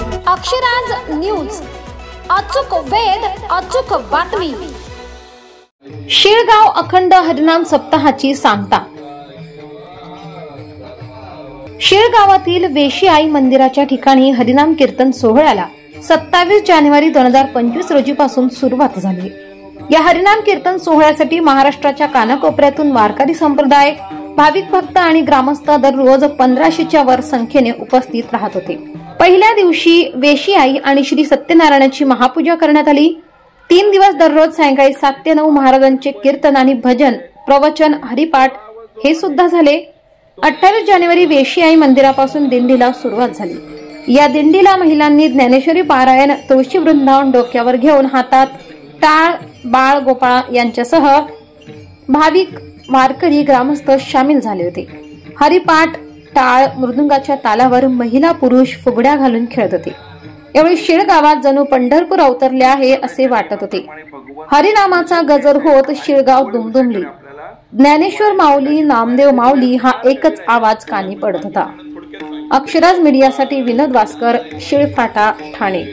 Akshraj news, अचूक वेध, अचूक बातमी। शिळगाव अखंड हरिनाम सप्ताहाची सांगता। शिळगावातील वेशी आई मंदिराच्या ठिकाणी हरिनाम कीर्तन सोहळ्याला 27 जानेवारी 2025 रोजीपासून सुरुवात झाली। या हरिनाम कीर्तन सोहळ्यासाठी महाराष्ट्राच्या कानाकोपऱ्यातून वारकरी संप्रदाय, भाविक भक्त आणि ग्रामस्थ दररोज 1500च्या वर संख्येने उपस्थित राहत होते। पहिल्या दिवशी वेशी आई आणि श्री सत्यनारायणाची महापूजा करण्यात आली। 3 दिवस दररोज सायंकाळी 7 ते 9 महाराजांचे कीर्तन आणि भजन, प्रवचन, हरिपाठ हे सुद्धा झाले। 28 जानेवारी वेशी आई मंदिरापासून दिंडीला सुरुवात झाली। या दिंडीला महिलांनी ज्ञानेश्वरी पारायण, तुळशी वृंदावन डोक्यावर घेऊन हातात टाळ, बाळ गोपाळ यांच्यासह भाविक, वारकरी, ग्रामस्थ सामील झाले होते। हरिपाठ, टाळ, मृदुंगाच्या तालावर महिला पुरुष फुगड्या घालून खेळत होते। यावेळी शिळगावात जणू पंढरपूर अवतरले आहे असे वाटत होते। हरिनामाचा गजर होत शिळगाव दुमदुमली। ज्ञानेश्वर माऊली, नामदेव माऊली हा एकच आवाज कानी पडत होता। अक्षराज मीडियासाठी विनोद वास्कर, शिळफाटा, ठाणे।